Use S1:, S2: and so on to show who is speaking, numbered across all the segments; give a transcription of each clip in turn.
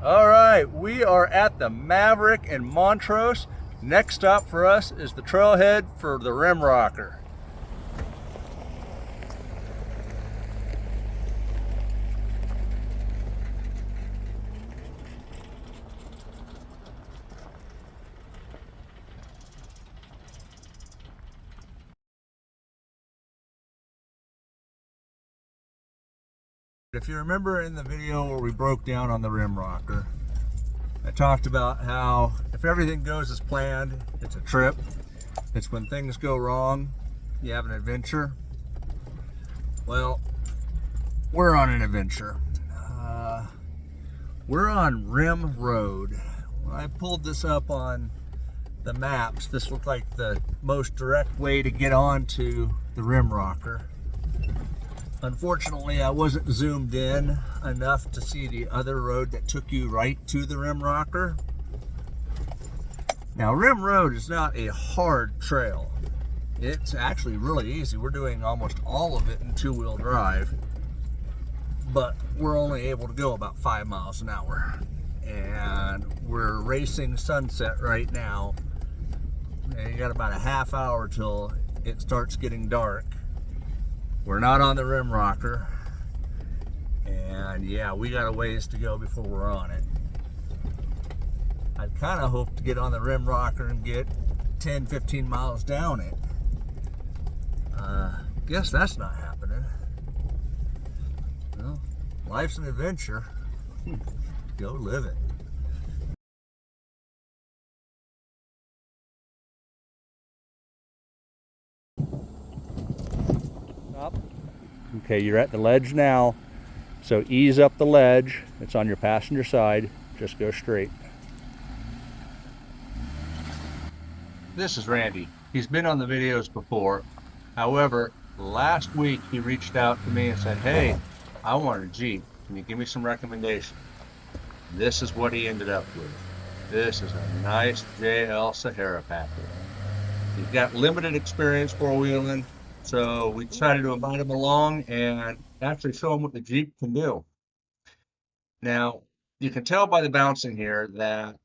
S1: All right, we are at the Maverick in Montrose. Next stop for us is the trailhead for the RimRocker. If you remember in the video where we broke down on the RimRocker, I talked about how if everything goes as planned, it's a trip. It's when things go wrong, you have an adventure. Well, we're on an adventure. We're on Rim Road. When I pulled this up on the maps, this looked like the most direct way to get onto the RimRocker. Unfortunately, I wasn't zoomed in enough to see the other road that took you right to the RimRocker. Now, Rim Road is not a hard trail. It's actually really easy. We're doing almost all of it in two-wheel drive, but we're only able to go about 5 miles an hour. And we're racing sunset right now. And you got about a half hour till it starts getting dark. We're not on the RimRocker, and yeah, we got a ways to go before we're on it. I'd kind of hoped to get on the RimRocker and get 10-15 miles down it. Guess that's not happening. Well, life's an adventure. Go live it. Up. Okay, you're at the ledge now, so ease up the ledge. It's on your passenger side. Just go straight. This is Randy. He's been on the videos before. However, last week he reached out to me and said, hey, I want a Jeep. Can you give me some recommendations? This is what he ended up with. This is a nice JL Sahara packer. He's got limited experience four-wheeling, so we decided to invite him along and actually show him what the Jeep can do. Now, you can tell by the bouncing here that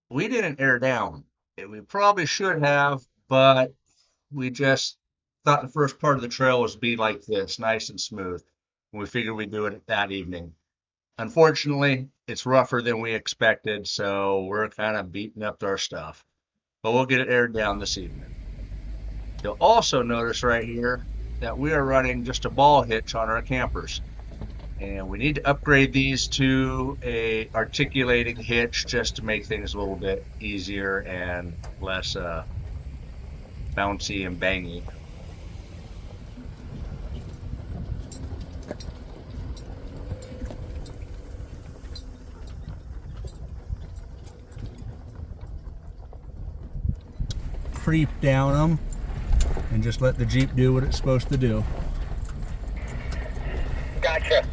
S1: we didn't air down. We probably should have, but we just thought the first part of the trail was be like this, nice and smooth. And we figured we'd do it that evening. Unfortunately, it's rougher than we expected, so we're kind of beating up our stuff. But we'll get it aired down this evening. You'll also notice right here that we are running just a ball hitch on our campers. And we need to upgrade these to a articulating hitch just to make things a little bit easier and less bouncy and bangy. Creep down them and just let the Jeep do what it's supposed to do.
S2: Gotcha.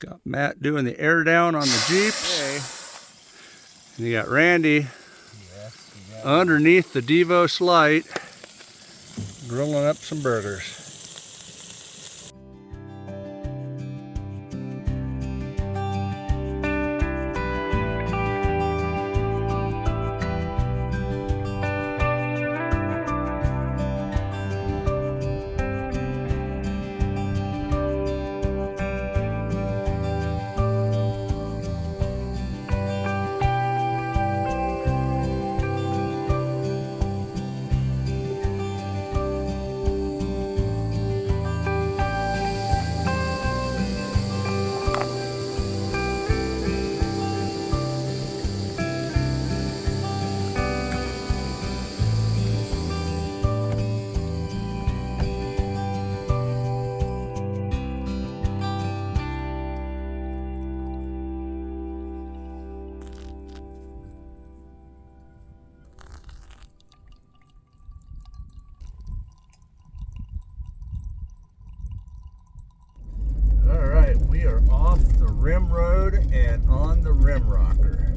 S1: Got Matt doing the air down on the Jeeps. And you got Randy underneath the Devos light grilling up some burgers. We are off the Rim Road and on the RimRocker.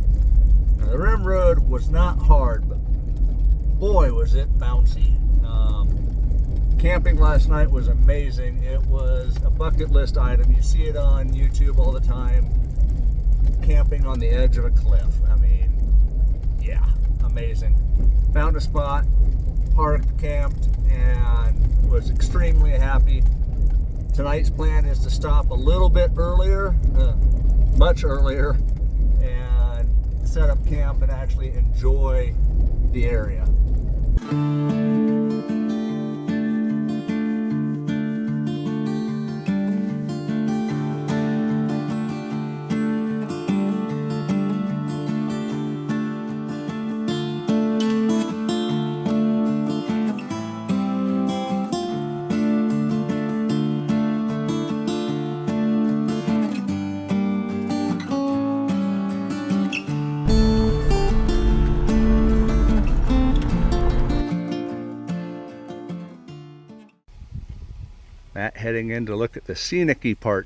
S1: Now, the Rim Road was not hard, but boy was it bouncy. Camping last night was amazing. It was a bucket list item. You see it on YouTube all the time. Camping on the edge of a cliff. I mean, yeah, amazing. Found a spot, parked, camped, and was extremely happy. Tonight's plan is to stop a little bit earlier, much earlier, and set up camp and actually enjoy the area. Matt heading in to look at the scenic-y part.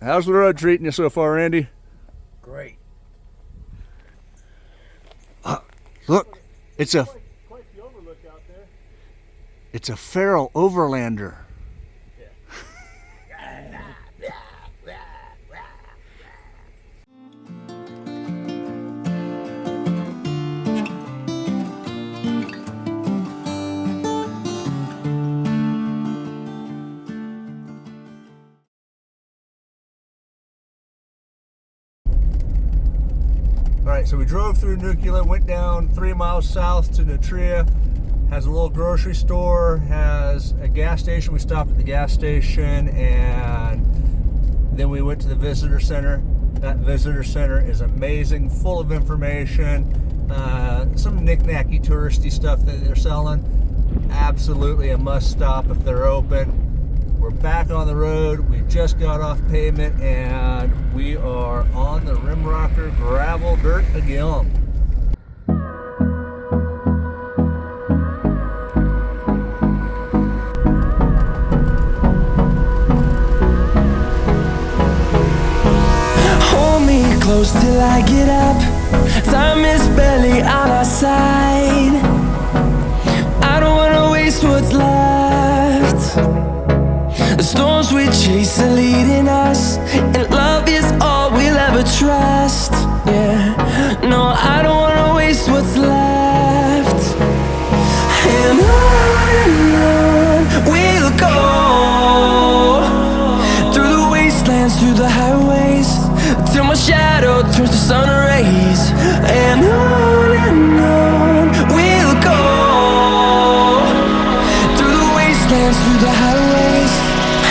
S1: How's the road treating you so far, Randy?
S2: Great.
S1: Look, it's a
S2: Quite the overlook out there.
S1: it's a feral overlander. Alright, so we drove through Nucula, went down 3 miles south to Nutria. Has a little grocery store, has a gas station. We stopped at the gas station, and then we went to the visitor center. That visitor center is amazing, full of information, some knick-knacky touristy stuff that they're selling. Absolutely a must stop if they're open. We're back on the road. We just got off pavement and we are on the RimRocker gravel dirt again.
S3: Hold me close till I get up. Time is barely on our side. I don't wanna waste what's left. The storms we chase are leading us, and love is all we'll ever trust. Yeah, no, I don't wanna waste what's left. And on we'll go, through the wastelands, through the highways, till my shadow turns to sun rays. And on we'll go, through the wastelands, through the highways.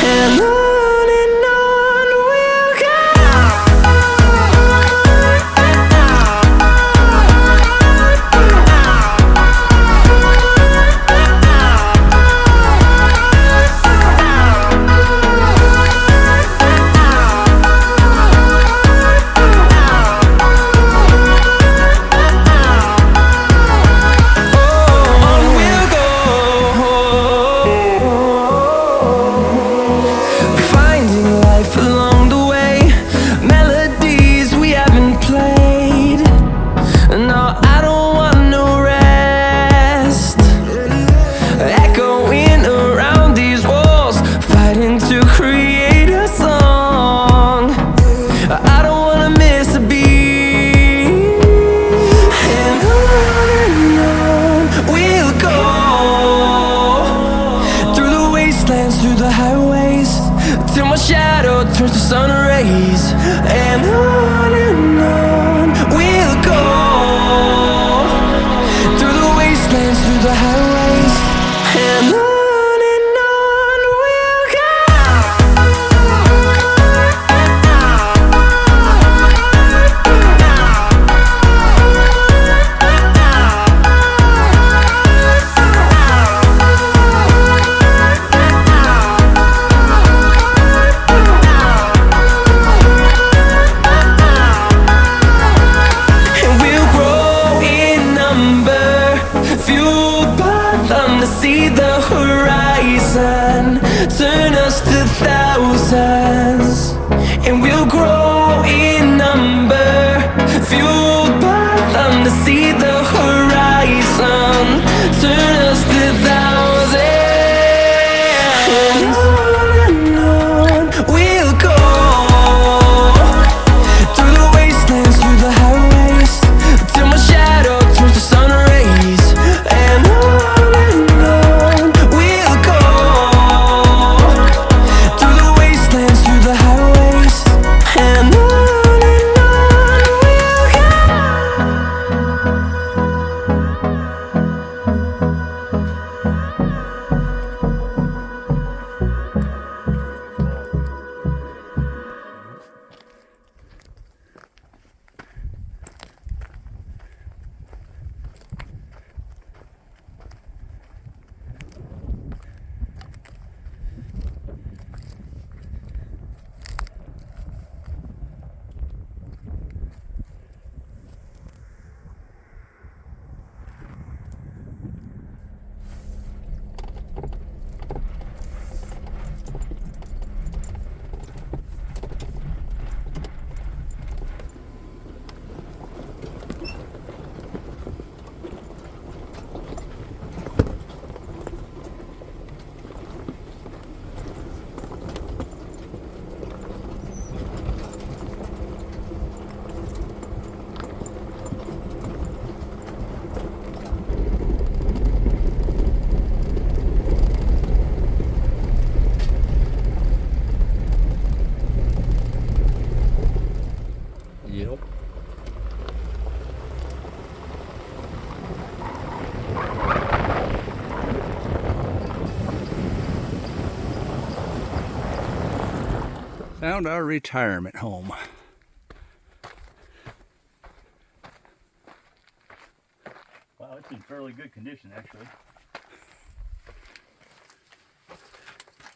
S3: And on we'll go.
S1: Yep. Found our retirement home.
S4: Wow, it's in fairly good condition, actually.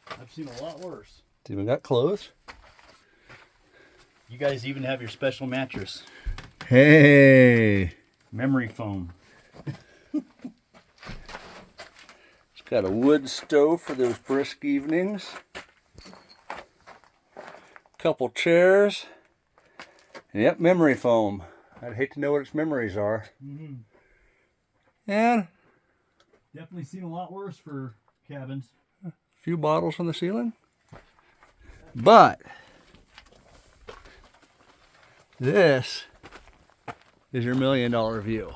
S4: I've seen a lot worse.
S1: Did we got clothes?
S4: You guys even have your special mattress.
S1: Hey!
S4: Memory foam.
S1: It's got a wood stove for those brisk evenings. Couple chairs. And yep, memory foam. I'd hate to know what its memories are.
S4: Mm-hmm.
S1: And
S4: Definitely seen a lot worse for cabins.
S1: a few bottles on the ceiling. But this is your $1 million view.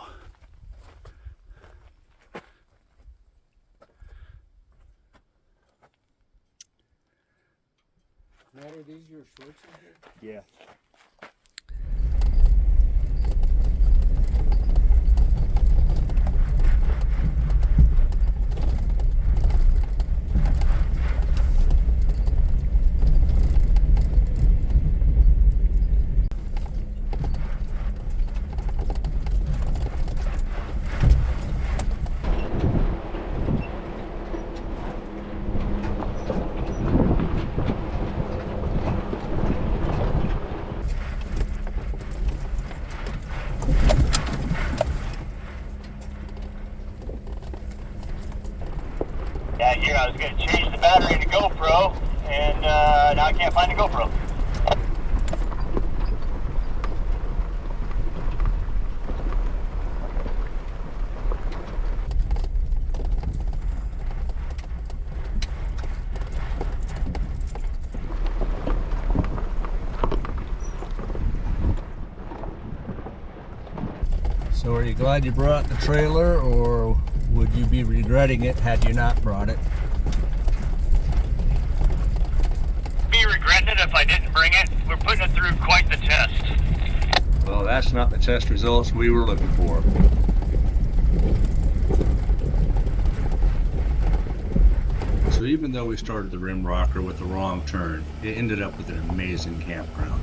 S2: Matt, are these your shorts in here?
S4: Yeah. Yeah, here I was going to change the battery in the GoPro, and now I can't find the GoPro.
S1: So are you glad you brought the trailer, or would you be regretting it had you not brought it?
S4: Be regretting it if I didn't bring it. We're putting it through quite the test.
S1: Well, that's not the test results we were looking for. So even though we started the RimRocker with the wrong turn, it ended up with an amazing campground.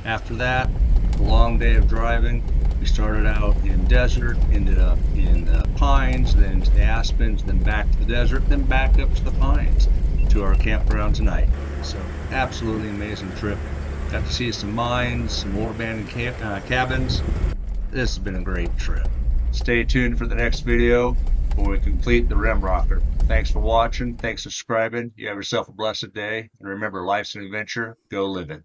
S1: After that, a long day of driving. We started out in desert, ended up in the pines, then to the aspens, then back to the desert, then back up to the pines to our campground tonight. So absolutely amazing trip. Got to see some mines, some old abandoned cabins. This has been a great trip. Stay tuned for the next video when we complete the RimRocker. Thanks for watching. Thanks for subscribing. You have yourself a blessed day. And remember, life's an adventure. Go live it.